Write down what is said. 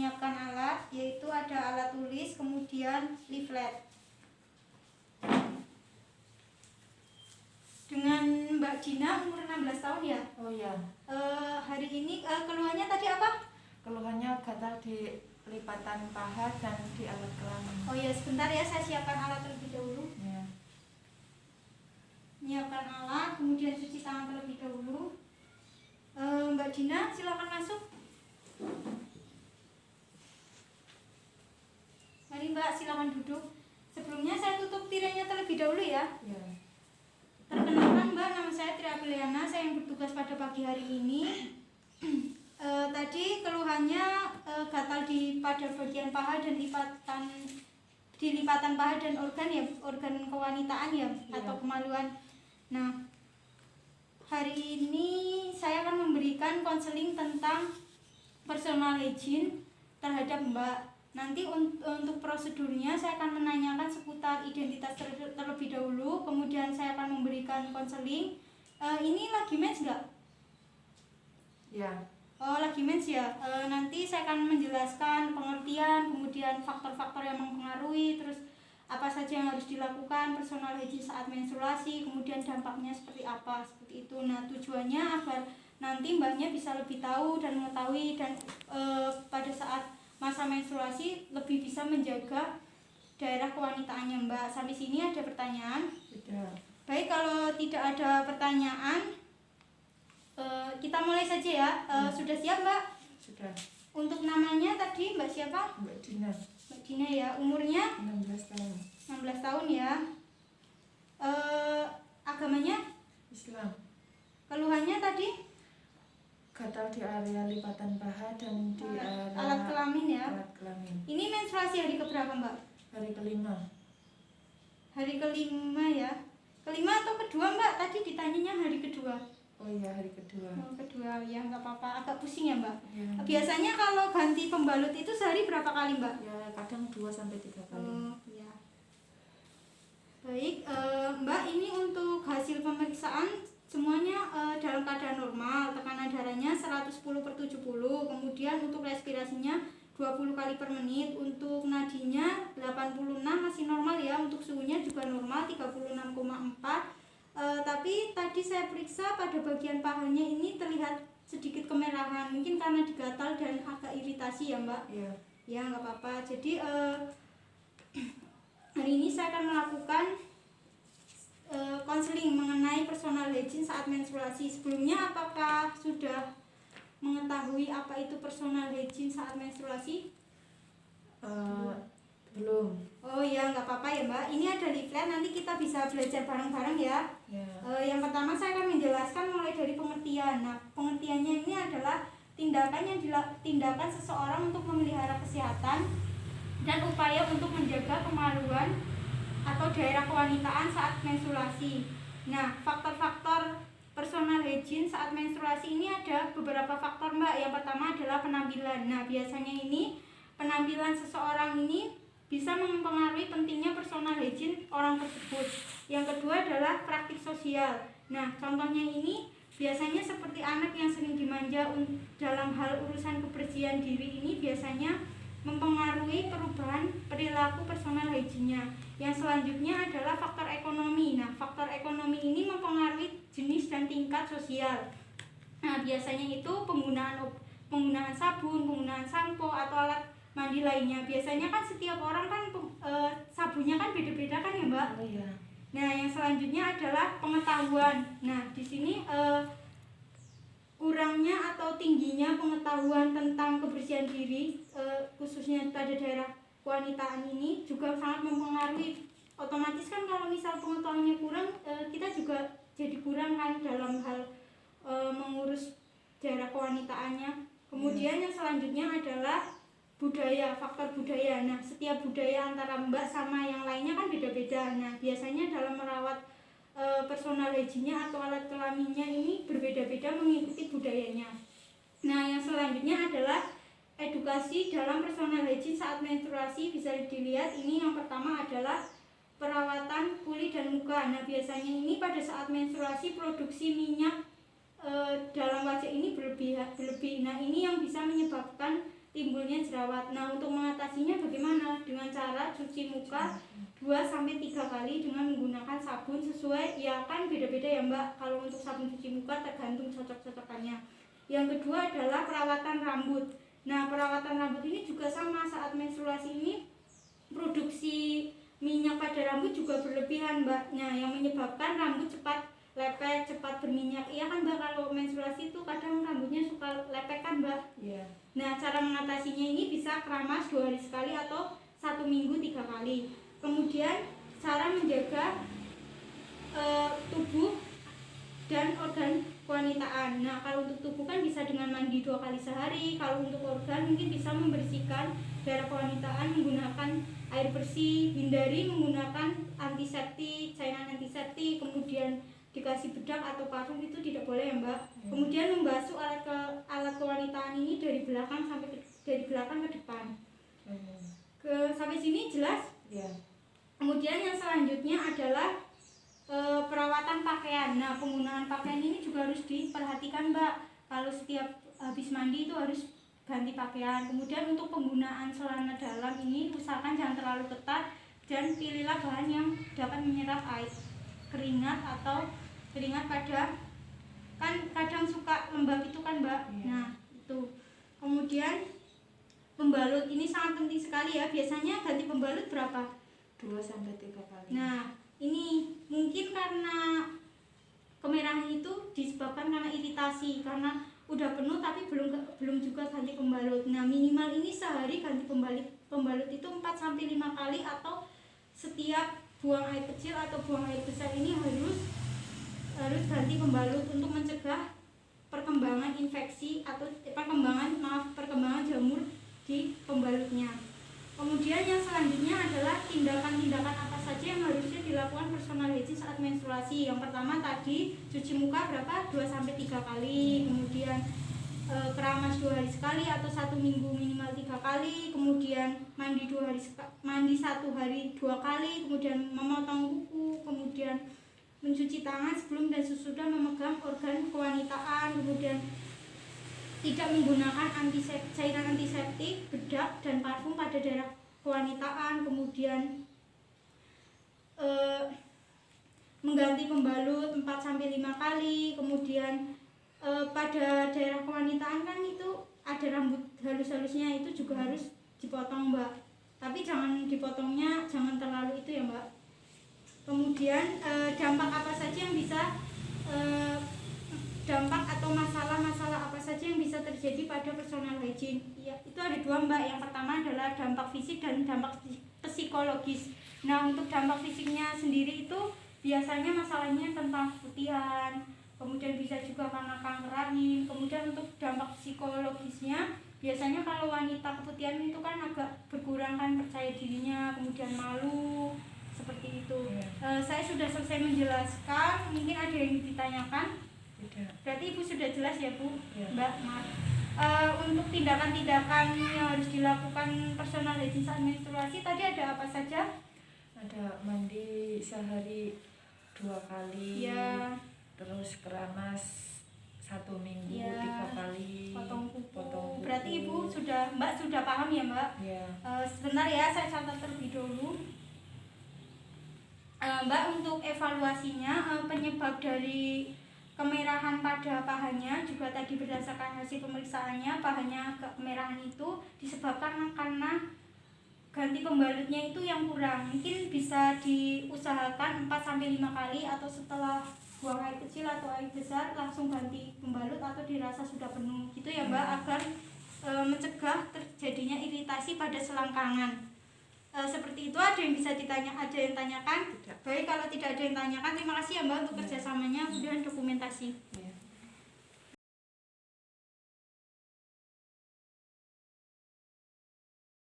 menyiapkan alat, yaitu ada alat tulis, kemudian leaflet. Dengan Mbak Dina umur 16 tahun ya? Oh iya. Hari ini keluhannya tadi apa? Keluhannya gatal di lipatan paha dan di alat kelamin. Oh ya, sebentar ya, saya siapkan alat terlebih dahulu. Ya. Menyiapkan alat, kemudian cuci tangan terlebih dahulu. Mbak Dina, silakan masuk. Mari Mbak, silakan duduk. Sebelumnya saya tutup tirainya terlebih dahulu ya. Ya. Perkenalkan Mbak, nama saya Tri Apriliana, saya yang bertugas pada pagi hari ini. Tadi keluhannya gatal pada bagian paha dan lipatan paha dan organ ya, organ kewanitaan ya, atau kemaluan. Nah, hari ini saya akan memberikan konseling tentang personal hygiene terhadap Mbak. Nanti untuk prosedurnya saya akan menanyakan seputar identitas terlebih dahulu, kemudian saya akan memberikan konseling. Ini lagi mens nggak? Ya. Oh, lagi mens ya. Nanti saya akan menjelaskan pengertian, kemudian faktor-faktor yang mempengaruhi, terus apa saja yang harus dilakukan personal hygiene saat menstruasi, kemudian dampaknya seperti apa, seperti itu. Nah, tujuannya agar nanti Mbaknya bisa lebih tahu dan mengetahui dan pada saat masa menstruasi lebih bisa menjaga daerah kewanitaannya Mbak. Sampai sini ada pertanyaan? Tidak. Baik, kalau tidak ada pertanyaan, kita mulai saja ya. Sudah siap Mbak? Sudah. Untuk namanya tadi Mbak siapa? Mbak Dina. Mbak Dina ya. Umurnya? 16 tahun. 16 tahun ya. Agamanya? Islam. Keluhannya tadi? Gatal di area lipatan paha dan di area alat kelamin ya. Alat kelamin. Ini menstruasi hari keberapa Mbak? Hari kelima. Hari kelima ya. Kelima atau kedua Mbak? Tadi ditanyanya hari kedua. Oh iya, hari kedua. Oh, kedua ya, nggak apa-apa. Agak pusing ya Mbak. Ya. Biasanya kalau ganti pembalut itu sehari berapa kali Mbak? Ya, kadang 2-3 kali. Oh ya. Baik, Mbak, ini untuk hasil pemeriksaan semuanya dalam keadaan normal. Tekanan darahnya 110/70, kemudian untuk respirasinya 20 kali per menit, untuk nadinya 86 masih normal ya, untuk suhunya juga normal 36,4. Tapi tadi saya periksa pada bagian pahanya ini terlihat sedikit kemerahan, mungkin karena digatal dan agak iritasi ya Mbak. Iya. Ya nggak apa-apa. Jadi hari ini saya akan melakukan konseling mengenai personal hygiene saat menstruasi. Sebelumnya apakah sudah mengetahui apa itu personal hygiene saat menstruasi? Belum. Oh ya, nggak apa-apa ya Mbak. Ini ada leaflet, nanti kita bisa belajar bareng-bareng ya. Ya. Yang pertama saya akan menjelaskan mulai dari pengertian. Nah, pengertiannya ini adalah tindakan seseorang untuk memelihara kesehatan dan upaya untuk menjaga kemaluan atau daerah kewanitaan saat menstruasi. Nah, faktor-faktor personal hygiene saat menstruasi ini ada beberapa faktor Mbak. Yang pertama adalah penampilan. Nah, biasanya ini penampilan seseorang ini bisa mempengaruhi pentingnya personal hygiene orang tersebut. Yang kedua adalah praktik sosial. Nah, contohnya ini biasanya seperti anak yang sering dimanja dalam hal urusan kebersihan diri ini biasanya mempengaruhi perubahan perilaku personal hygiene-nya. Yang selanjutnya adalah faktor ekonomi. Nah, faktor ekonomi ini mempengaruhi jenis dan tingkat sosial. Nah, biasanya itu penggunaan sabun, penggunaan sampo atau alat mandi lainnya. Biasanya kan setiap orang kan sabunnya kan beda-beda kan ya Mbak? Oh iya. Nah, yang selanjutnya adalah pengetahuan. Nah, di sini kurangnya atau tingginya pengetahuan tentang kebersihan diri, khususnya pada daerah kewanitaan ini juga sangat mempengaruhi. Otomatis kan kalau misal pengetahuannya kurang, kita juga jadi kurang kan dalam hal mengurus daerah kewanitaannya. Kemudian yang selanjutnya adalah budaya, faktor budaya. Nah, setiap budaya antara Mbak sama yang lainnya kan beda-beda. Nah, biasanya dalam merawat personal hygiene-nya atau alat kelaminnya ini berbeda-beda mengikuti budayanya. Nah, yang selanjutnya adalah edukasi dalam personal hygiene saat menstruasi. Bisa dilihat ini yang pertama adalah perawatan kulit dan muka. Nah, biasanya ini pada saat menstruasi produksi minyak dalam wajah ini berlebih. Nah, ini yang bisa menyebabkan timbulnya jerawat jerawat. Nah, untuk mengatasinya bagaimana? Dengan cara cuci muka 2-3 kali dengan menggunakan sabun sesuai, ya kan beda-beda ya Mbak. Kalau untuk sabun cuci muka tergantung cocok-cocokannya. Yang kedua adalah perawatan rambut. Nah, perawatan rambut ini juga sama, saat menstruasi ini produksi minyak pada rambut juga berlebihan Mbak. Nah, yang menyebabkan rambut cepat lepek, cepat berminyak. Iya kan Mbak, kalau menstruasi itu kadang rambutnya suka lepek kan Mbak? Iya. Nah, cara mengatasinya ini bisa keramas 2 hari sekali atau 1 minggu 3 kali. Kemudian cara menjaga tubuh dan organ kewanitaan. Nah, kalau untuk tubuh kan bisa dengan mandi 2 kali sehari. Kalau untuk organ mungkin bisa membersihkan daerah kewanitaan menggunakan air bersih, hindari menggunakan antiseptik, cairan antiseptik, kemudian dikasih bedak atau parfum itu tidak boleh ya Mbak. Kemudian membasuh alat kewanitaan ini dari belakang ke depan. Sampai sini jelas? Iya. Kemudian yang selanjutnya adalah perawatan pakaian. Nah, penggunaan pakaian ini juga harus diperhatikan Mbak. Kalau setiap habis mandi itu harus ganti pakaian. Kemudian untuk penggunaan celana dalam ini usahakan jangan terlalu ketat dan pilihlah bahan yang dapat menyerap air, keringat atau keringat pada, kan kadang suka lembab itu kan Mbak. Nah, itu. Kemudian pembalut ini sangat penting sekali ya. Biasanya ganti pembalut berapa? 2-3 kali. Nah, ini mungkin karena kemerahan itu disebabkan karena iritasi, karena udah penuh tapi belum juga ganti pembalut. Nah, minimal ini sehari ganti pembalut itu 4-5 kali, atau setiap buang air kecil atau buang air besar ini harus ganti pembalut untuk mencegah perkembangan infeksi atau perkembangan jamur di pembalutnya. Kemudian yang selanjutnya adalah tindakan-tindakan apa saja yang harusnya dilakukan personal hygiene saat menstruasi. Yang pertama tadi cuci muka berapa? 2-3 kali. Kemudian keramas 2 hari sekali atau 1 minggu minimal 3 kali. Kemudian mandi 1 hari 2 kali. Kemudian memotong kuku. Kemudian mencuci tangan sebelum dan sesudah memegang organ kewanitaan. Kemudian tidak menggunakan cairan antiseptik, bedak, dan parfum pada daerah kewanitaan. Kemudian mengganti pembalut 4-5 kali. Kemudian pada daerah kewanitaan kan itu ada rambut halus-halusnya, itu juga harus dipotong Mbak. Tapi jangan dipotongnya jangan terlalu itu ya Mbak. Kemudian dampak apa saja yang bisa dampak atau masalah-masalah apa saja yang bisa terjadi pada personal hygiene? Ya, itu ada 2 Mbak. Yang pertama adalah dampak fisik dan dampak psikologis. Nah, untuk dampak fisiknya sendiri itu biasanya masalahnya tentang keputihan, kemudian bisa juga karena kanker rahim. Kemudian untuk dampak psikologisnya biasanya kalau wanita keputihan itu kan agak berkurang kan percaya dirinya, kemudian malu, seperti itu. Saya sudah selesai menjelaskan, mungkin ada yang ditanyakan? Tidak. Berarti Ibu sudah jelas ya Bu? Ya. Mbak, maaf. Untuk tindakan-tindakan yang harus dilakukan personal hygiene saat menstruasi tadi ada apa saja? Ada mandi sehari 2 kali. Ya. Terus keramas 1 minggu Ya. 3 kali. Potong kuku. Potong kuku. Berarti Mbak sudah paham ya Mbak? Ya. Sebentar ya, saya catat terlebih dahulu. Mbak, untuk evaluasinya penyebab dari kemerahan pada pahanya juga tadi berdasarkan hasil pemeriksaannya, pahanya kemerahan itu disebabkan karena ganti pembalutnya itu yang kurang. Mungkin bisa diusahakan 4-5 kali, atau setelah buang air kecil atau air besar langsung ganti pembalut atau dirasa sudah penuh gitu ya Mbak, agar mencegah terjadinya iritasi pada selangkangan. Seperti itu. Ada yang bisa ada yang tanyakan? Tidak. Baik, kalau tidak ada yang tanyakan, terima kasih ya Mbak untuk kerjasamanya, kemudian dokumentasi. Ya.